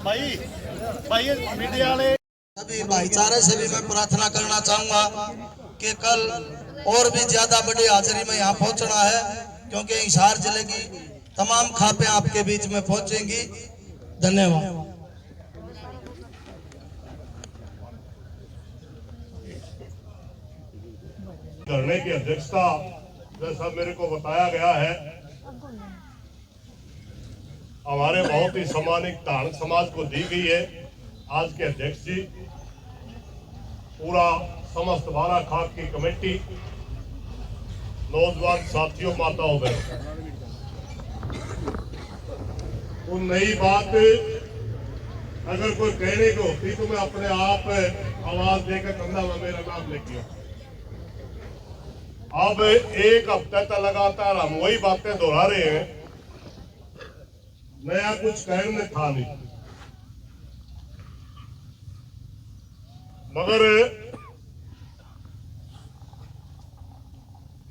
भाई मीडिया वाले सभी भाईचारे से भी मैं प्रार्थना करना चाहूंगा कि कल और भी ज्यादा बड़ी हाजिरी में यहाँ पहुंचना है, क्योंकि हिसार जिले की तमाम खापें आपके बीच में पहुंचेंगी। धन्यवाद। धरने की अध्यक्षता जैसा मेरे को बताया गया है, हमारे बहुत ही सम्मानित धार्मिक समाज को दी गई है। आज के अध्यक्ष जी, पूरा समस्त बारा खाप की कमेटी, नौजवान साथियों, माताओं बहनों, वो नई बात अगर कोई कहने की होती तो मैं अपने आप आवाज देकर कंधा में मेरा नाम लिख दिया। अब एक हफ्ते तक लगातार हम वही बातें दोहरा रहे हैं, नया कुछ कहने में था नहीं। मगर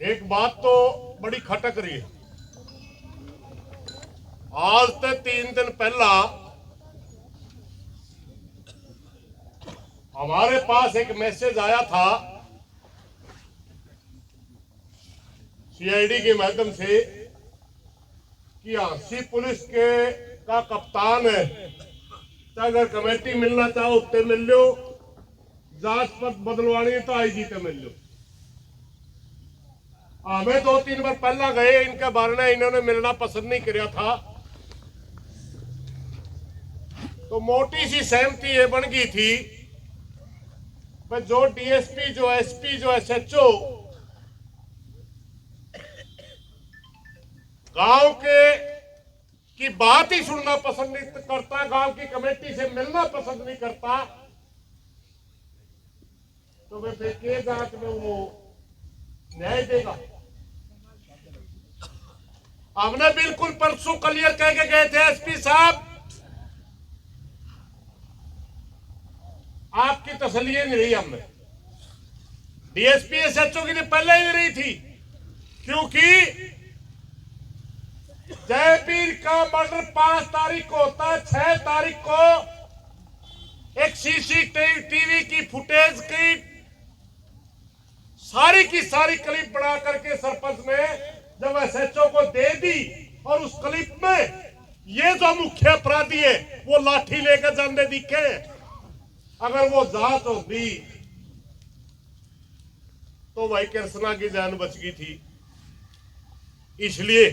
एक बात तो बड़ी खटक रही है। आज से 3 दिन पहला हमारे पास एक मैसेज आया था सीआईडी के माध्यम से कि हांसी पुलिस के का कप्तान है, अगर कमेटी मिलना चाहो उत्ते मिल लो, जांच पद बदलवानी है तो आईजी से मिल लो। हमें 2-3 बार पहला गए, इनके बारे में इन्होंने मिलना पसंद नहीं किया था, तो मोटी सी सहमति ये बन गई थी जो डीएसपी, जो एसपी, जो एसएचओ गांव के की बात ही सुनना पसंद नहीं करता, गांव की कमेटी से मिलना पसंद नहीं करता, तो वे के जांच में वो न्याय देगा। हमने बिल्कुल परसों क्लियर कह के गए थे, एसपी साहब आपकी तसल्ली नहीं रही हमने, डीएसपी एसएचओ की तो पहले ही रही थी, क्योंकि जयवीर का मर्डर 5 तारीख को होता है। 6 तारीख को एक सीसीटीवी की फुटेज की सारी क्लिप बना करके सरपंच ने जब एसएचओ को दे दी, और उस क्लिप में ये जो मुख्य अपराधी है वो लाठी लेकर जाने दिखे। अगर वो जांच होती तो भाई कृष्णा की जान बच गई थी। इसलिए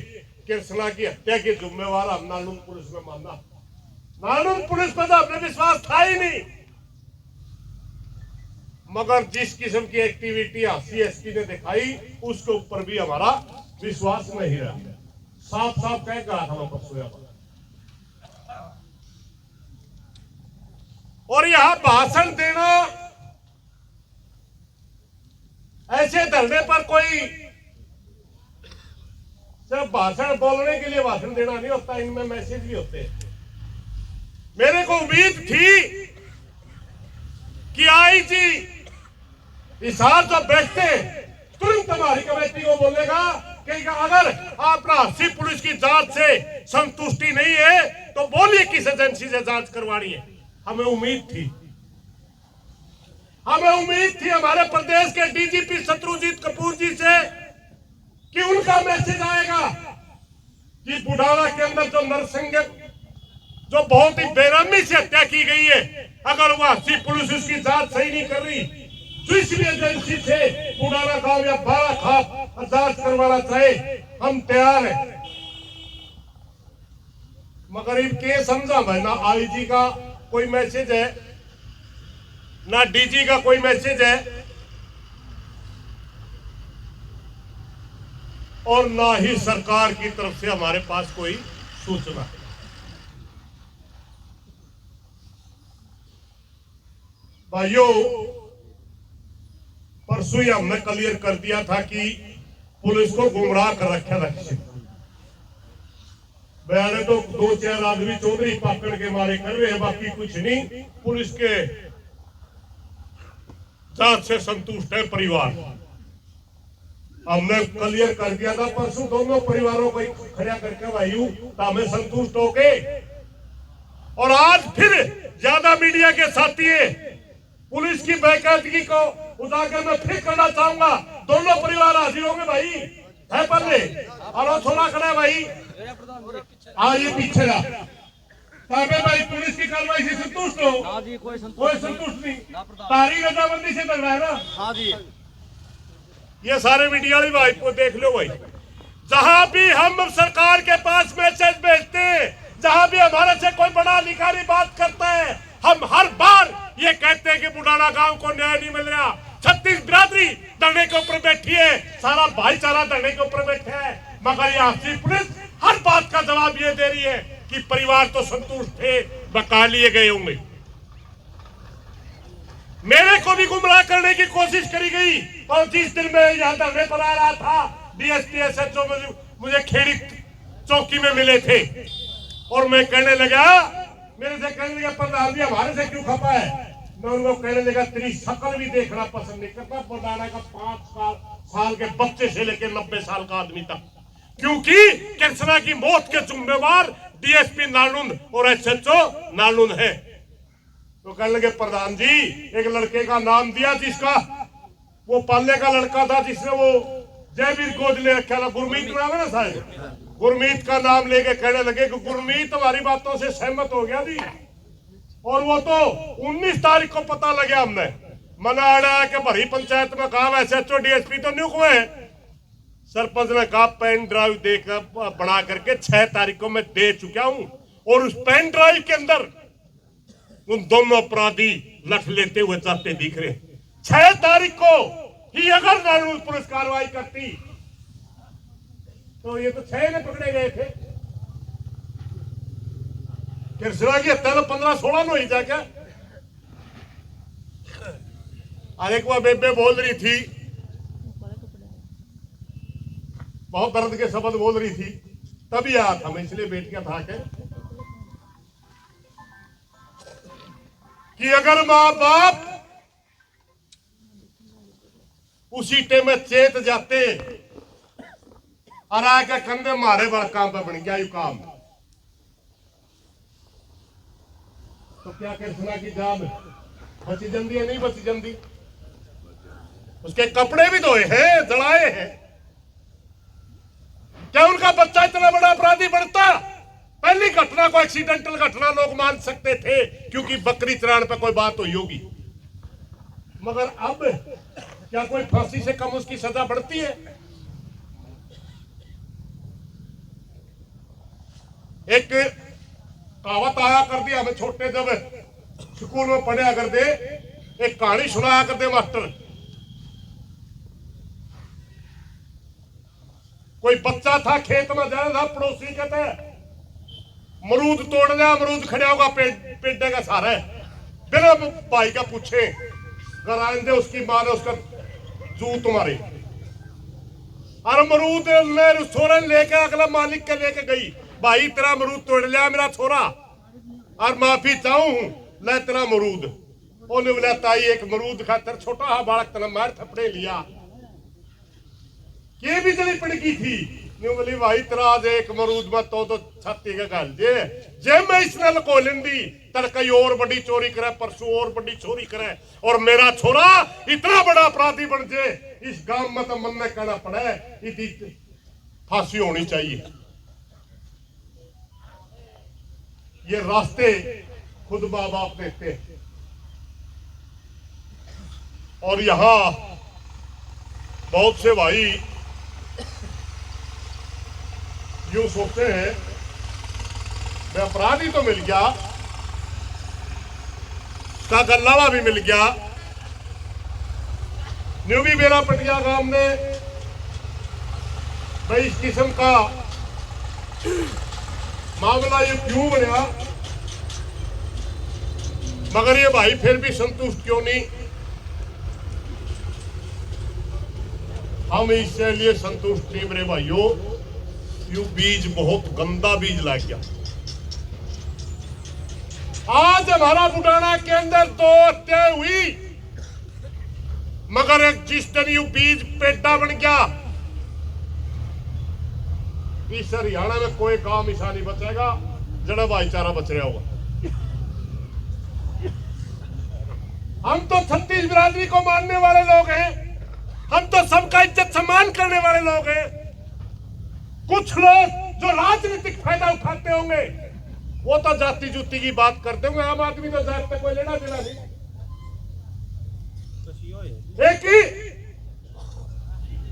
कृष्णा की हत्या के जिम्मेवार हम नालून पुलिस में मानना, नालून पुलिस पर तो अपने विश्वास था ही नहीं। मगर जिस किस्म की एक्टिविटी सीएसपी ने दिखाई, उसके ऊपर भी हमारा विश्वास नहीं रहा। साफ साफ कह कहा था परसों। और यहां भाषण देना, ऐसे धरने पर कोई सिर्फ भाषण बोलने के लिए भाषण देना नहीं होता, इनमें मैसेज भी होते हैं। मेरे को उम्मीद थी कि आईजी हिसार जो बैठते तुरंत हमारी कमेटी को बोलेगा कि अगर आपका हांसी पुलिस की जांच से संतुष्टि नहीं है तो बोलिए किस एजेंसी से जांच करवानी है। हमें उम्मीद थी हमारे प्रदेश के डीजीपी शत्रुजीत कपूर जी से कि उनका मैसेज आएगा कि बुढ़ाना के अंदर जो नरसिंह, जो बहुत ही बेरहमी से हत्या की गई है, अगर वह हांसी पुलिस उसकी जांच सही नहीं कर रही, दूसरी एजेंसी से बुढ़ाना गांव या बारा खाप जांच करवाना चाहे, हम तैयार हैं। मगर इनके समझा भाई, ना आईजी का कोई मैसेज है, ना डीजी का कोई मैसेज है, और ना ही सरकार की तरफ से हमारे पास कोई सूचना है। भाइयों, परसों ही हमने क्लियर कर दिया था कि पुलिस को गुमराह कर रखा लक्ष्य। बयाने तो 2-4 आदमी चौधरी पाकड़ के मारे कर रहे हैं, बाकी कुछ नहीं। पुलिस के जांच से संतुष्ट है परिवार। हमने क्लियर कर दिया था परसों दोनों परिवारों को खड़ा करके वायु तो हमें संतुष्ट होके, और आज फिर ज्यादा मीडिया के साथी पुलिस की बेकायदगी को उजागर मैं फिर करना चाहूंगा। दोनों परिवार हाजिर होंगे भाई, है पल्ले और वो थोड़ा खड़ा है भाई, ये पीछे रहा भाई। पुलिस की कार्रवाई से संतुष्ट हो? हाँ जी, कोई संतुष्ट नहीं, तारी रजामंदी से लग रहा है ना। हाँ जी, ये सारे मीडिया वाले भाई को देख लो भाई, जहां भी हम सरकार के पास मैसेज भेजते हैं, जहां भी हमारे से कोई बड़ा अधिकारी बात करता है, हम हर बार ये कहते हैं कि बुढ़ाना गांव को न्याय नहीं मिल रहा। 36 बिरादरी धरने के ऊपर बैठी है, सारा भाईचारा धरने के ऊपर बैठा है, मगर ये आपसी पुलिस हर बात का जवाब ये दे रही है कि परिवार तो संतुष्ट थे, बका लिए गए होंगे। मेरे को भी गुमराह करने की कोशिश करी गई, और जिस दिन मैं यहाँ धरने पर आ रहा था, डीएसपी एसएचओ मुझे खेड़ी चौकी में मिले थे, और मैं कहने लगा, मेरे से कहने लगा प्रधान जी हमारे से क्यों खपा है? मैं उनको कहने लगा तेरी शक्ल भी देखना पसंद नहीं करता, बुढ़ाना का 5 साल के बच्चे से लेकर 90 साल का आदमी तक, क्योंकि कृष्णा की मौत के जिम्मेवार डीएसपी नालुंद और एसएचओ नालुंद है। तो कहने लगे प्रधान जी एक लड़के का नाम दिया जिसका वो पालने का लड़का था, जिसने वो जयवीर गोद ले रखा था, गुरमीत नाम है ना साहब, गुरमीत का नाम लेके कहने लगे कि गुरमीत हमारी बातों से सहमत हो गया जी। और वो तो 19 तारीख को पता लगा, हमने मना आड़ा के भरी पंचायत में कहा एसएचओ डीएसपी तो न्यूक हुए, सरपंच ने कहा पेन ड्राइव देकर बना करके 6 तारीख को मैं दे चुका हूं, और उस पेन ड्राइव के अंदर उन दोनों अपराधी लख लेते हुए जाते दिख रहे। 6 तारीख को ही अगर नालूर पुलिस कार्रवाई करती तो ये तो 6 में पकड़े गए थे। कृष्णा की हत्या तो 15-16 में ही जाके। अरे एक बार बेबे बोल रही थी, बहुत दर्द के शब्द बोल रही थी, तभी आया था मैं, इसलिए बैठ गया था कि अगर माँ बाप उसी टाइम में चेत जाते और आके कंधे मारे बड़ा काम पे बन गया यू काम, तो क्या कृष्णा की जान बची जल्दी है? नहीं बची जल्दी। उसके कपड़े भी धोए हैं, जलाए हैं। क्या उनका बच्चा इतना बड़ा अपराधी बनता? पहली घटना को एक्सीडेंटल घटना लोग मान सकते थे क्योंकि बकरी चराने पे कोई बात हुई होगी, मगर अब क्या कोई फांसी से कम उसकी सजा बढ़ती है? एक कहावत आया कर दिया हमें छोटे जब स्कूल में पढ़ा कर दे, एक कहानी सुनाया कर दे मास्टर। कोई बच्चा था खेत में जा रहा था, पड़ोसी कहते मरूद तोड़ लिया, अमरूद खड़ा होगा पेड़े का सहारा, बिना भाई का पूछे घर आएंगे उसकी माँ ने उसका जूत मारे, और अमरूद ने छोरा लेके अगला मालिक के लेके गई, भाई तेरा अमरूद तोड़ लिया मेरा छोरा और माफी चाहूं ले तेरा अमरूद। ओने बोला ताई एक मरूद खातर छोटा हा बालक तना मार थपड़े लिया, ये भी चली पड़की थी। न्यू बोली भाई तेरा आज एक मरूद में तो छाती का गाल जे मैं इसने लको लेंदी तर कई और बड़ी चोरी करे, परसों और बड़ी चोरी करे, और मेरा छोरा इतना बड़ा अपराधी बन जे इस गांव में तो मन में कहना पड़े इतनी फांसी होनी चाहिए। ये रास्ते खुद माँ बाप देते हैं, और यहां बहुत से भाई यूं सोचते हैं मैं अपराधी तो मिल गया, का गल्लावा भी मिल गया। न्यू भी मेरा पटिया गांव में भाई इस किस्म का मामला ये क्यों बना, मगर ये भाई फिर भी संतुष्ट क्यों नहीं? हम इससे लिए संतुष्ट नहीं मेरे भाइयों, यू बीज बहुत गंदा बीज लग गया। आज हमारा बुटाना के अंदर 2 हत्याएं हुई, मगर जिस दिन यू बीज पेड़ा बन गया इस हरियाणा में कोई गांव मिसा नहीं बचेगा जड़ा भाईचारा बच रहा होगा। हम तो 36 बिरादरी को मानने वाले लोग हैं, हम तो सबका इज्जत सम्मान करने वाले लोग हैं। कुछ लोग जो राजनीतिक फायदा उठाते होंगे वो तो जाति जुती की बात करते होंगे। आम आदमी तो जात पे कोई लेना देना नहीं। एक ही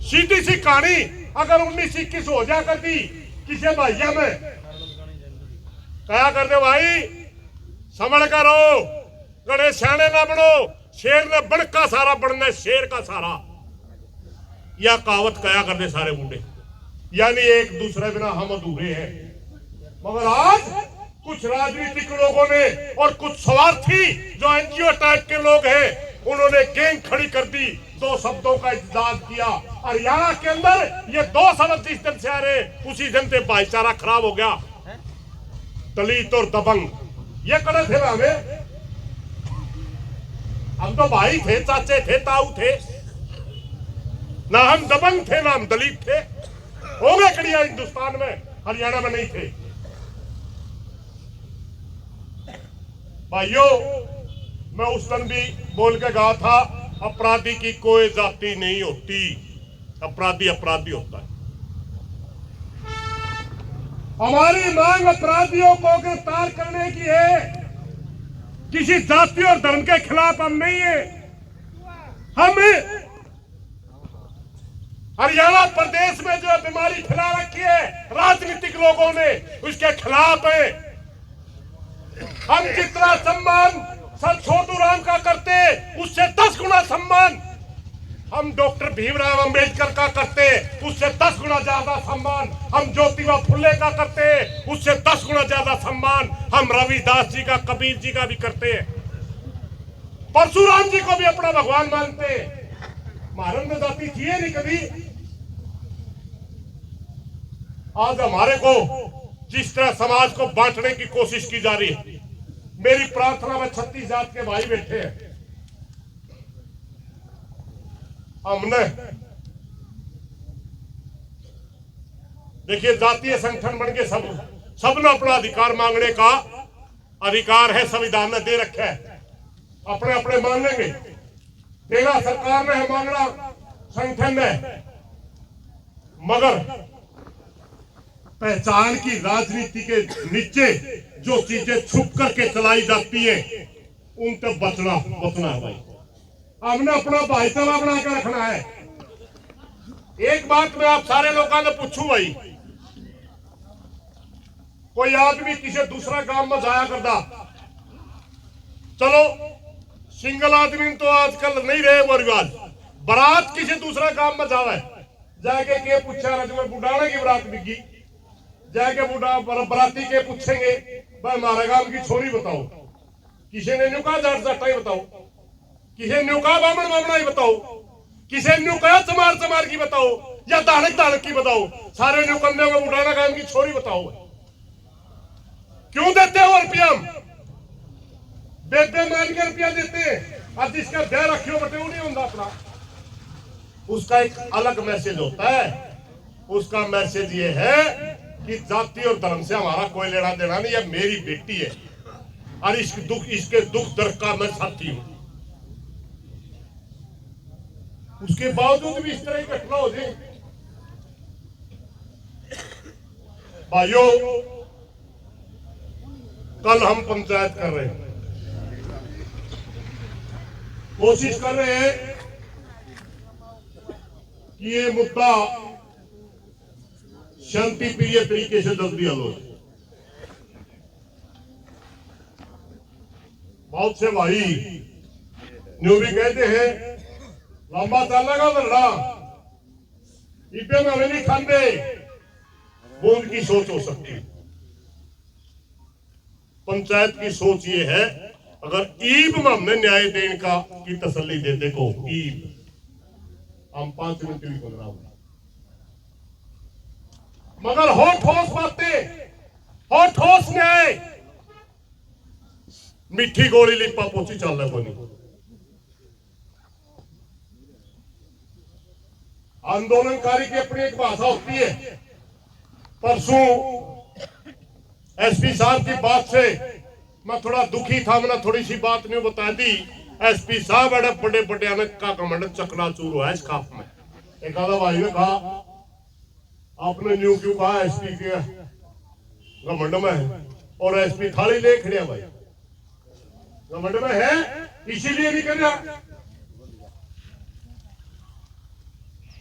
सीधी सी कहानी अगर 19-21 हो जा करती किसी भाइया में क्या करते भाई, समझ करो, गड़े सियाने ना बनो, शेर ने बड़ का सारा बनना है, शेर का सारा। यह कहावत कया करते सारे मुंडे, यानी एक दूसरे बिना हम अधूरे हैं। मगर आज कुछ राजनीतिक लोगों ने और कुछ स्वार्थी जो एनजीओ टाइप के लोग हैं उन्होंने गैंग खड़ी कर दी, दो शब्दों का इत्तेजाज किया। हरियाणा के अंदर ये 2 शब्द जिस दिन से आ रहे उसी दिन से भाईचारा खराब हो गया। दलित और दबंग ये कड़े थे हमें, हम तो भाई थे, चाचे थे, ताऊ थे, ना हम दबंग थे ना हम दलित थे। हो गए कड़िया हिंदुस्तान में, हरियाणा में नहीं थे। भाइयों, मैं उस दिन भी बोल के कहा था, अपराधी की कोई जाति नहीं होती, अपराधी अपराधी होता है। हमारी मांग अपराधियों को गिरफ्तार करने की है, किसी जाति और धर्म के खिलाफ हम नहीं है। हम हरियाणा प्रदेश में जो बीमारी फैला रखी है राजनीतिक लोगों ने, उसके खिलाफ है। हम जितना सम्मान सर छोटू राम का करते उससे 10 गुना सम्मान हम डॉक्टर भीमराव अंबेडकर का करते, उससे 10 गुना ज्यादा सम्मान हम ज्योतिबा फुले का करते, उससे 10 गुना ज्यादा सम्मान हम रविदास जी का, कबीर जी का भी करते, परशुराम जी को भी अपना भगवान मानते। महाराज में जाति थी नहीं कभी। आज हमारे को जिस तरह समाज को बांटने की कोशिश की जा रही है, मेरी प्रार्थना में 36 जात के भाई बैठे हैं। हमने देखिए जातीय संगठन बन के सबने अपना अधिकार मांगने का अधिकार है, संविधान ने दे रखा है। अपने अपने मांगेंगे, देना सरकार ने है, मांगना संगठन ने। मगर पहचान की राजनीति के नीचे जो चीजें छुप करके चलाई जाती है उन तक बचना है भाई। हमने अपना भाईचारा बना के रखना है। एक बात मैं आप सारे लोगों ने पूछूं भाई, कोई आदमी किसी दूसरा गांव में जाया करता, चलो सिंगल आदमी तो आजकल नहीं रहे वो रिवाज, बारात किसी दूसरा गांव में जावे, जाके के पूछा रजमे बुढ़ाने की बारात बिकी, जाके बराती के पूछेंगे भाई हमारे गांव की छोरी बताओ, किसी ने न्यू कहा जाट जाटा ही बताओ, किसी ने न्यू कहा बामण बामणा ही बताओ, किसी ने न्यू कहा चमार चमार की बताओ या दानक दानक की बताओ, सारे न्यू कंधे में बुढ़ाना गांव की छोरी बताओ। क्यों देते हो रुपया? बेबे मान के रुपया देते हैं, अब जिसका ब्याह रखियो बटे वो नहीं होता अपना, उसका एक अलग मैसेज होता है। उसका मैसेज ये है कि जाति और धर्म से हमारा कोई लेना देना नहीं, यह मेरी बेटी है और इसके दुख दर्द का मैं साथी हूं। उसके बावजूद भी इस तरह की घटना हो जाए। भाइयों, कल हम पंचायत कर रहे हैं, कोशिश कर रहे हैं कि ये मुद्दा शांति प्रिय तरीके से जल्दी हल हो। बहुत से भाई न्यू भी कहते हैं लंबा चलेगा धरना, इतने में हमें नहीं खाते, वो उनकी सोच हो सकती है। पंचायत की सोच ये है, अगर ईब में हमने न्याय देने का की तसल्ली देते को ईब, हम 5 मिनट भी बन रहा हूं, मगर हो ठोस बातें, हो ठोस न्याय, मिठी गोली लिपा पोची चल रहा कोनी। आंदोलनकारी की अपनी एक भाषा होती है, परसों एसपी साहब की बात से मैं थोड़ा दुखी था। मैंने थोड़ी सी बात नहीं बता दी। एसपी साहब बड़े बड़े बड़े का कमंड चकनाचूर हुआ है इस खाप में। एक आधा भाई ने कहा आपने न्यू क्यों कहा एसपी के घमंड में है, और एसपी थाली ले खड़िया भाई घमंड में है इसीलिए नहीं कर रहा।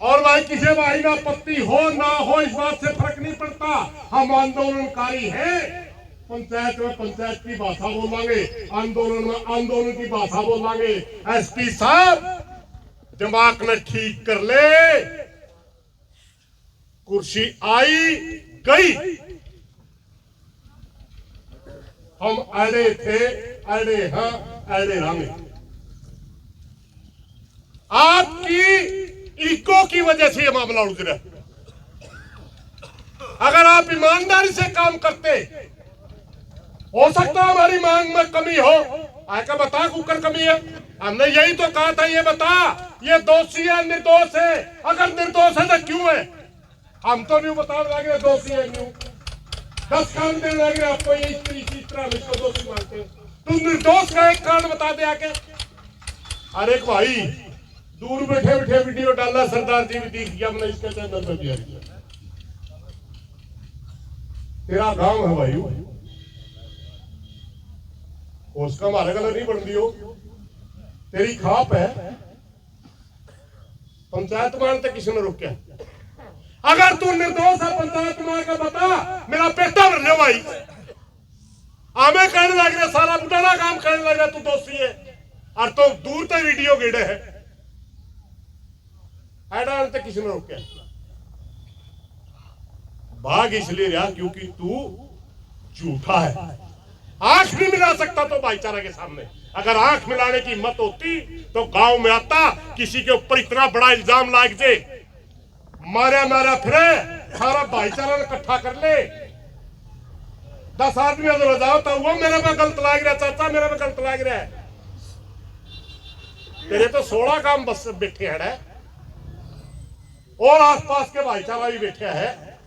और भाई किसी भाई का आपत्ति हो ना हो इस बात से फर्क नहीं पड़ता। हम आंदोलनकारी हैं। पंचायत में पंचायत की भाषा बोलेंगे, आंदोलन में आंदोलन की भाषा बोलेंगे। एसपी साहब दिमाग में ठीक कर ले। कुर्सी आई गई। हम अड़े थे, अड़े हैं, अड़े रहेंगे। आपकी इको की वजह से यह मामला उलझ रहा है। अगर आप ईमानदारी से काम करते, हो सकता है हमारी मांग में कमी हो। आका बता कुकर कमी है। हमने यही तो कहा था, ये बता ये दोषी है निर्दोष है। अगर निर्दोष है तो क्यों है? हम तो नहीं बता लगे दोषी है क्यों। 10 कारण देने लगे आपको, ये इस तरह हम इसको दोषी मानते हैं। तुम निर्दोष का एक कारण बता दे आके। अरे भाई दूर बैठे बैठे वीडियो डाला, सरदार जी भी दिख गया। मैंने इसके चैनल पर दिया। तेरा गांव है भाई, उसका हमारे गलत नहीं बन दियो। तेरी खाप है, पंचायत मानते किसी ने रोक। अगर तू निर्दोष है पंचायत मान का बता, मेरा पेटा भर ले भाई। हमें कहने लग रहा सारा बुटाना काम करने लग रहा तू दोषी है, और तो दूर तक वीडियो गिड़े है। तो किसी ने रोक। भाग इसलिए रहा क्योंकि तू झूठा है। आंख नहीं मिला सकता तो भाईचारा के सामने। अगर आंख मिलाने की हिम्मत होती तो गांव में आता, किसी के ऊपर इतना बड़ा इल्जाम लाग जाए, मारा मारा फिरे, सारा भाईचारा इकट्ठा कर ले। 10 आदमी अगर हो जाओ तो वो मेरे में गलत लाग रहा, चाचा मेरे में गलत लाग रहा है। तेरे तो 16 काम बस बैठे हैं और आसपास के भाईचारा भी बैठा है,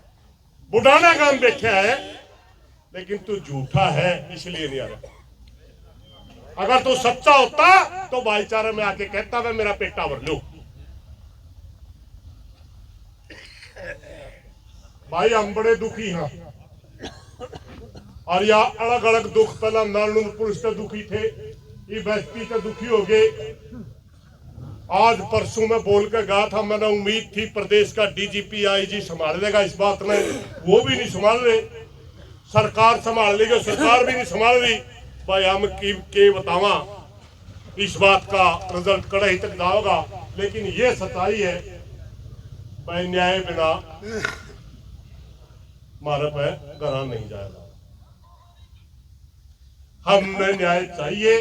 बुढ़ाना काम बैठा है, लेकिन तू झूठा है इसलिए नहीं आ रहा। अगर तू सच्चा होता तो भाईचारे में आके कहता मैं मेरा पेटा भर लो। भाई हम बड़े दुखी हैं, और या अलग अलग दुख। पहला नालून पुलिस से दुखी थे, ये बस्ती से दुखी हो गए। आज परसों में बोल के गया था, मैंने उम्मीद थी प्रदेश का डीजीपी आईजी संभाल लेगा इस बात में, वो भी नहीं संभाल रहे। सरकार संभाल लेगी, सरकार भी नहीं संभाल रही। भाई हम के बतावा इस बात का रिजल्ट कड़ाई तक जाओगा, लेकिन ये सच्चाई है भाई, न्याय बिना हमारे पे घरा नहीं जाएगा। हमने न्याय चाहिए,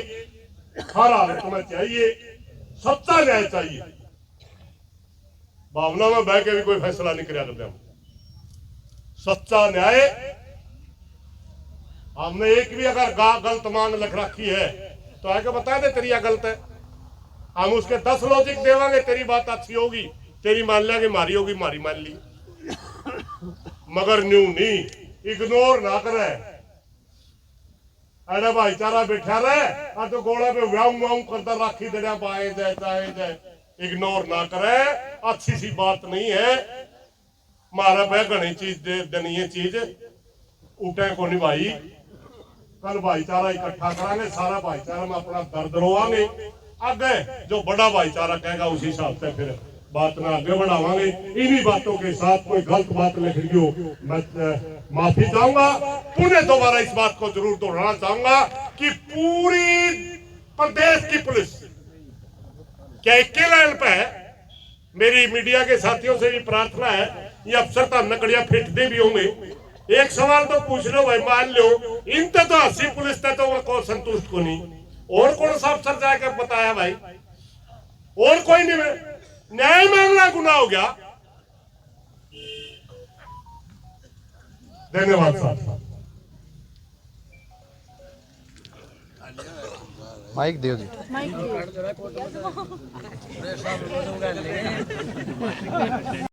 हर हालत में चाहिए, सच्चा न्याय चाहिए। भावना में बह के भी कोई फैसला नहीं कर करते हम। सच्चा न्याय। हमने एक भी अगर गलत मांग लिख रखी है तो आके बता दे तेरी गलत है, हम उसके 10 लॉजिक देवांगे। तेरी बात अच्छी होगी, तेरी मान लेंगे, मारी होगी, मारी मान ली, मगर न्यू नहीं, इग्नोर ना करे। अरे भाईचारा बैठा रहे और तो गोड़ा पे व्याऊ व्याऊ करता राखी दड़िया पाए जाए जाए जाए, इग्नोर ना करे। अच्छी सी बात नहीं है। मारा पे घनी चीज दे देनी है, चीज उठे को नहीं भाई। कल भाईचारा इकट्ठा करांगे, सारा भाईचारा में अपना दर्द रोवांगे। आगे जो बड़ा भाईचारा कहेगा उसी हिसाब से फिर बात में आगे बढ़ावांगे। इन्हीं बातों के साथ कोई गलत बात लिख रही हो मैं माफी चाहूंगा। पुनः दोबारा इस बात को जरूर दोहराना चाहूंगा कि पूरी प्रदेश की पुलिस क्या एक लाइन पे है। मेरी मीडिया के साथियों से भी प्रार्थना है, ये अफसर तो नकड़िया फेंकते भी होंगे। एक सवाल तो पूछ लो भाई, मान लो इन तो 80 पुलिस तो वो संतुष्ट को नहीं, और कौन सा अफसर जाकर बताया भाई, और कोई नहीं। न्याय मांगना गुनाह हो गया। धन्यवाद साहब। माइक दियो जी।